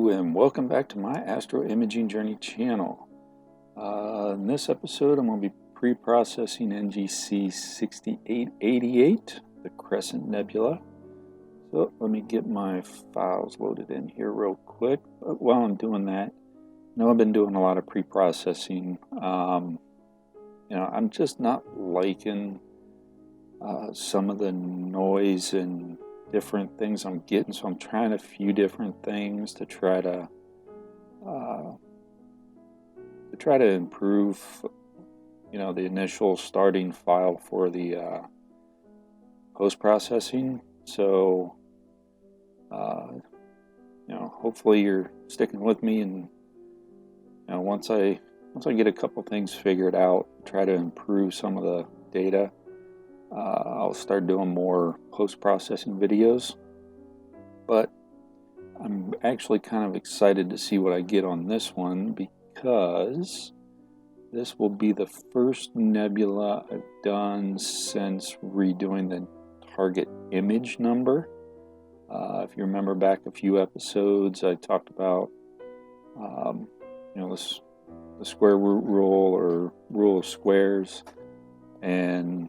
Hello and welcome back to my Astro Imaging Journey channel. In this episode I'm going to be pre-processing NGC6888, the Crescent Nebula. So let me get my files loaded in here real quick. But while I'm doing that, I've been doing a lot of pre-processing. I'm just not liking some of the noise and different things I'm getting, so I'm trying a few different things to try to improve, the initial starting file for the post-processing. So, hopefully you're sticking with me, and once I get a couple things figured out, try to improve some of the data. I'll start doing more post-processing videos, but I'm actually kind of excited to see what I get on this one, because this will be the first nebula I've done since redoing the target image number. If you remember back a few episodes, I talked about the square root rule or rule of squares, and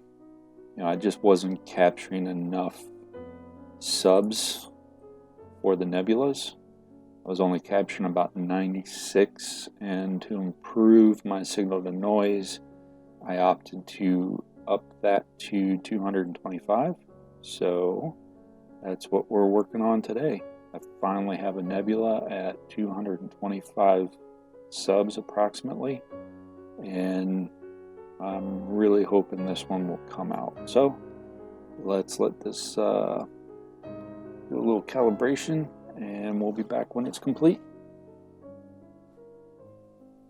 I just wasn't capturing enough subs for the nebulas. I was only capturing about 96, and to improve my signal to noise, I opted to up that to 225. So that's what we're working on today. I finally have a nebula at 225 subs approximately, and I'm really hoping this one will come out. So let's let this do a little calibration, and we'll be back when it's complete.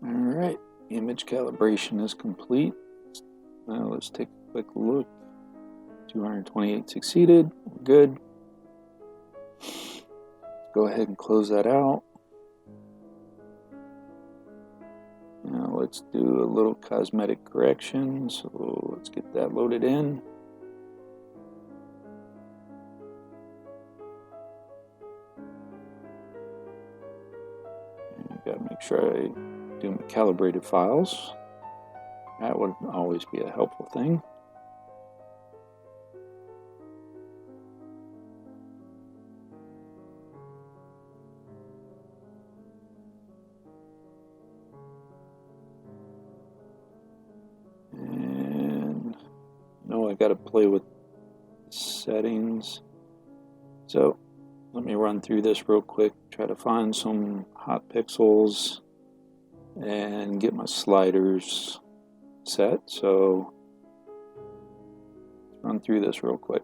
Alright, image calibration is complete. Now let's take a quick look. 228 succeeded. We're good. Let's go ahead and close that out. Now let's do a little cosmetic correction, so let's get that loaded in. And I've got to make sure I do my calibrated files. That would always be a helpful thing. I got to play with settings, so let me run through this real quick, try to find some hot pixels and get my sliders set. So let's run through this real quick.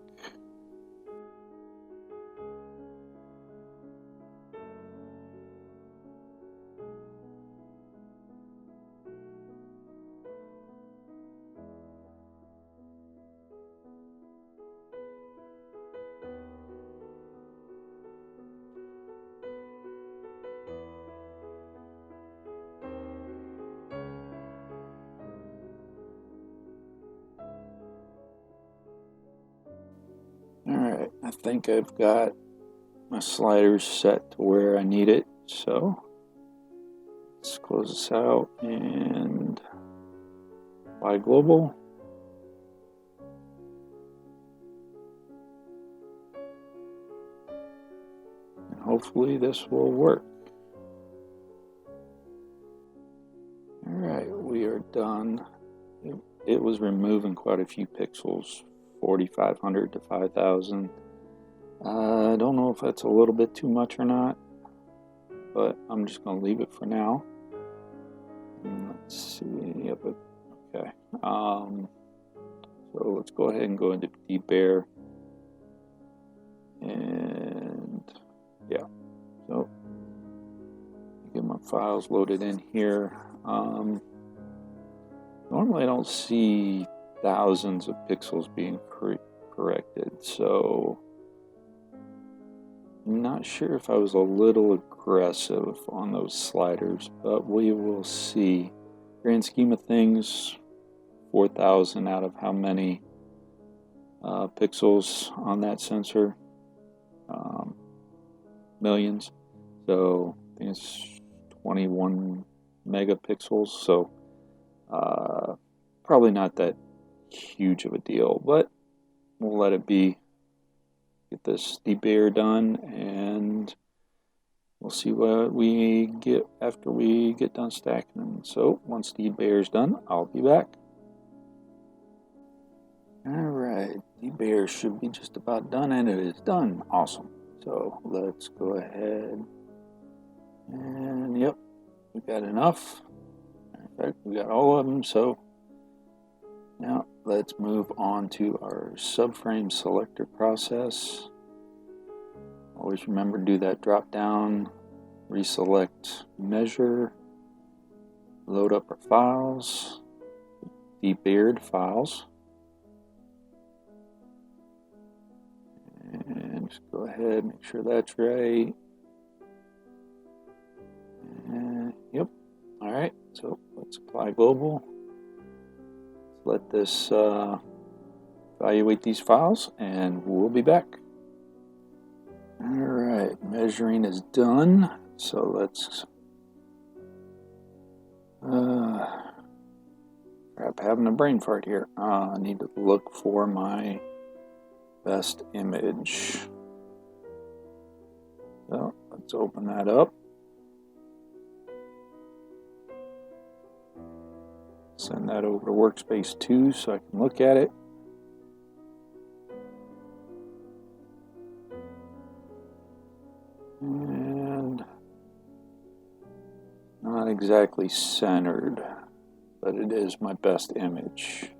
Alright, I think I've got my sliders set to where I need it, so let's close this out and apply global. And hopefully this will work. Alright, we are done. It was removing quite a few pixels, 4,500 to 5,000. I don't know if that's a little bit too much or not, but I'm just going to leave it for now. And let's see. Yep. Okay. So let's go ahead and go into debear. And yeah. So get my files loaded in here. Normally I don't see thousands of pixels being corrected, so I'm not sure if I was a little aggressive on those sliders, but we will see. Grand scheme of things, 4,000 out of how many pixels on that sensor? Millions. So think it's 21 megapixels, so probably not that huge of a deal, but we'll let it be. Get this debayer done, and we'll see what we get after we get done stacking them. So once debayer's done, I'll be back. Alright, debayer should be just about done, and it is done. Awesome. So let's go ahead and yep, we got enough. In fact, we got all of them, so now let's move on to our subframe selector process. Always remember to do that drop down, reselect measure, load up our files, debayered files, and just go ahead, make sure that's right. And, yep, all right, so let's apply global. Let this evaluate these files, and we'll be back. Alright, measuring is done, so let's crap, having a brain fart here. I need to look for my best image. So let's open that up. Send that over to workspace 2 so I can look at it. And not exactly centered, but it is my best image.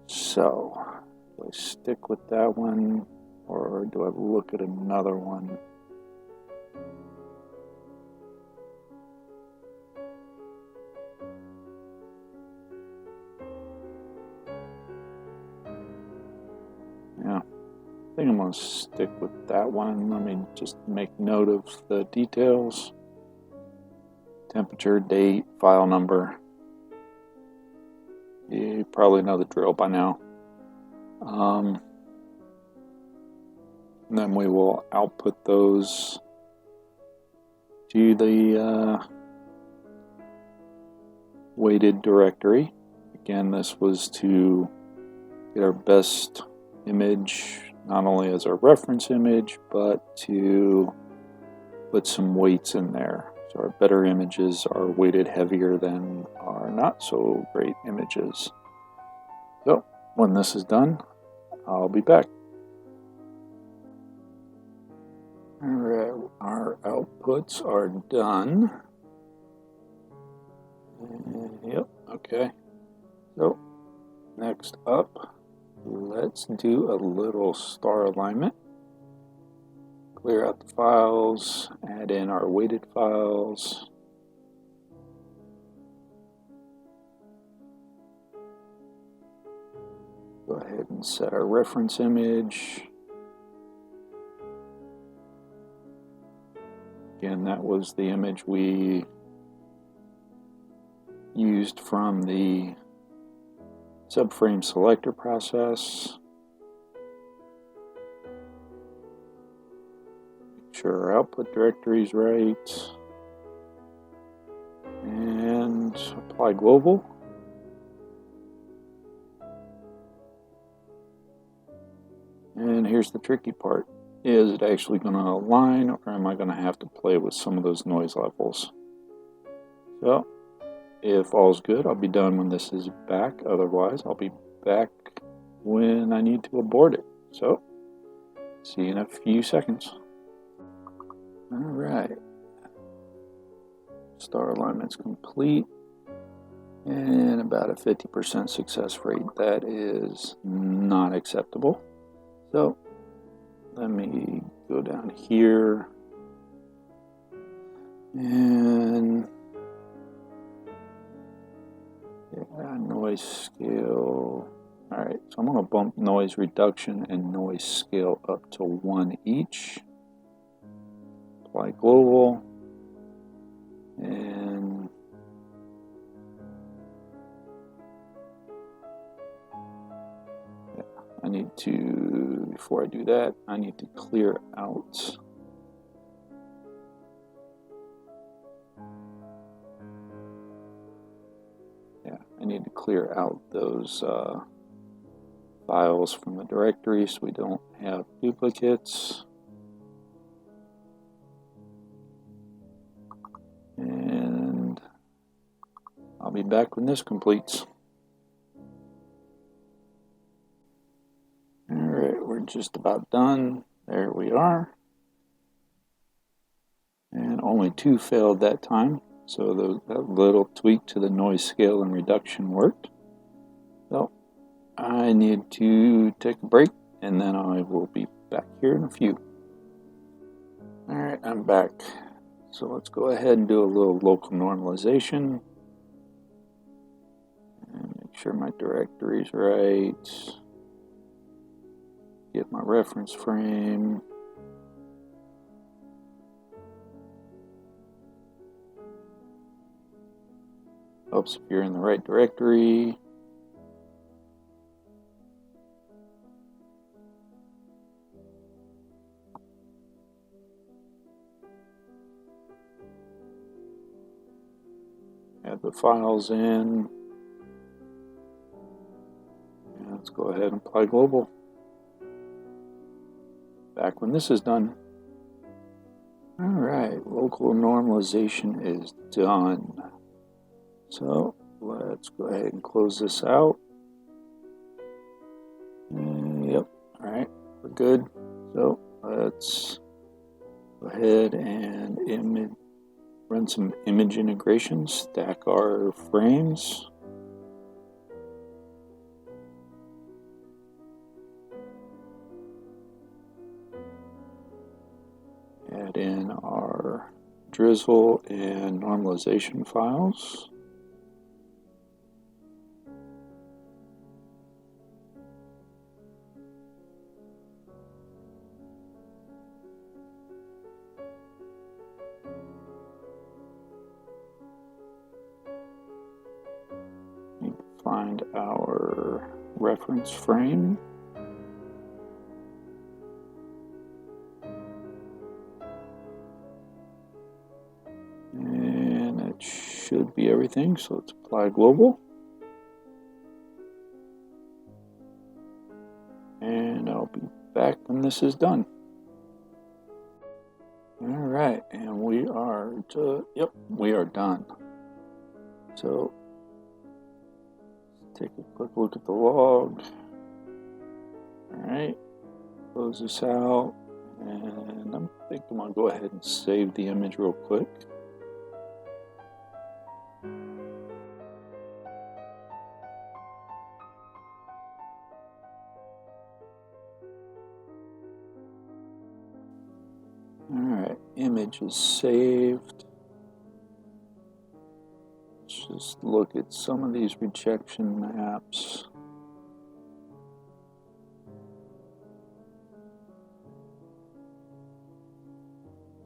So, do I stick with that one, or do I look at another one? Yeah, I think I'm going to stick with that one. Let me just make note of the details. Temperature, date, file number. You probably know the drill by now. And then we will output those to the weighted directory. Again, this was to get our best image, not only as our reference image, but to put some weights in there. So our better images are weighted heavier than our not so great images. So when this is done, I'll be back. Alright, our outputs are done. Yep, okay. So next up, let's do a little star alignment. Clear out the files, add in our weighted files. Go ahead and set our reference image. Again, that was the image we used from the subframe selector process. Make sure our output directory is right. And apply global. And here's the tricky part. Is it actually going to align, or am I going to have to play with some of those noise levels? So, if all's good, I'll be done when this is back. Otherwise, I'll be back when I need to abort it. So, see you in a few seconds. Alright. Star alignment's complete. And about a 50% success rate. That is not acceptable. So, let me go down here. And noise scale. Alright, so I'm going to bump noise reduction and noise scale up to 1 each. Apply global. And I need to, before I do that, I need to clear out Yeah, I need to clear out those files from the directory so we don't have duplicates. And I'll be back when this completes. Alright, we're just about done. There we are. And only 2 failed that time, so that little tweak to the noise scale and reduction worked. So I need to take a break, and then I will be back here in a few. Alright, I'm back. So let's go ahead and do a little local normalization. And make sure my directory's right. Get my reference frame. Helps if you're in the right directory. Add the files in. And let's go ahead and apply global. Back when this is done. Alright, local normalization is done. So let's go ahead and close this out. Yep, alright, we're good. So let's go ahead and run some image integration, stack our frames. Add in our drizzle and normalization files. Find our reference frame. And that should be everything, so let's apply global. And I'll be back when this is done. Alright, and we are done. So take a quick look at the log. Alright, close this out, and I think I'm going to go ahead and save the image real quick. Alright, image is saved. Let's just look at some of these rejection maps.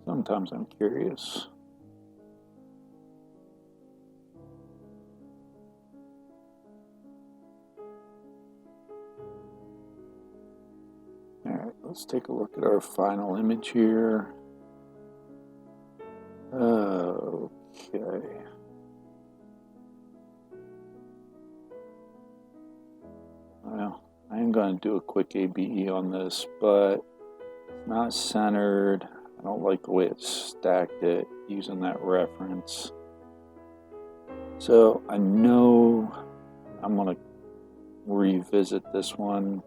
Sometimes I'm curious. Alright, let's take a look at our final image here. Okay. Well, I am going to do a quick ABE on this, but it's not centered. I don't like the way it stacked it using that reference. So I know I'm going to revisit this one,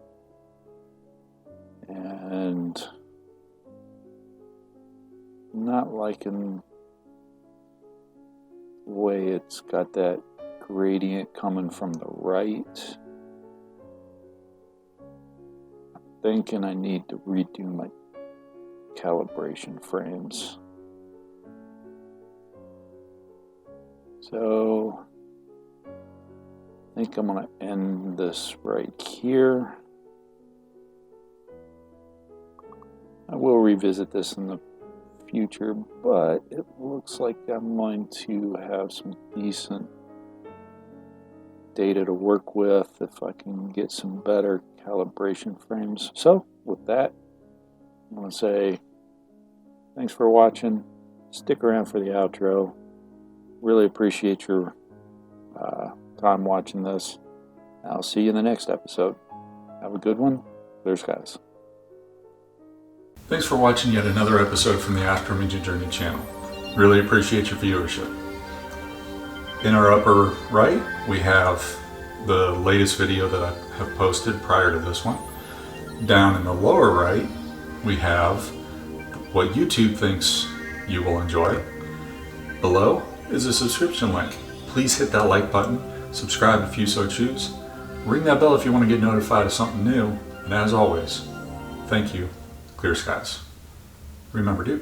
and I'm not liking the way it's got that gradient coming from the right. I'm thinking I need to redo my calibration frames. So I think I'm going to end this right here. I will revisit this in the future, but it looks like I'm going to have some decent data to work with if I can get some better calibration frames. So with that, I'm going to say thanks for watching. Stick around for the outro. Really appreciate your time watching this. I'll see you in the next episode. Have a good one. Clear skies. Thanks for watching yet another episode from the Astro Imaging Journey channel. Really appreciate your viewership. In our upper right, we have the latest video that I have posted prior to this one. Down in the lower right, we have what YouTube thinks you will enjoy. Below is a subscription link. Please hit that like button, subscribe if you so choose, ring that bell if you want to get notified of something new, and as always, thank you. Clear skies. Remember to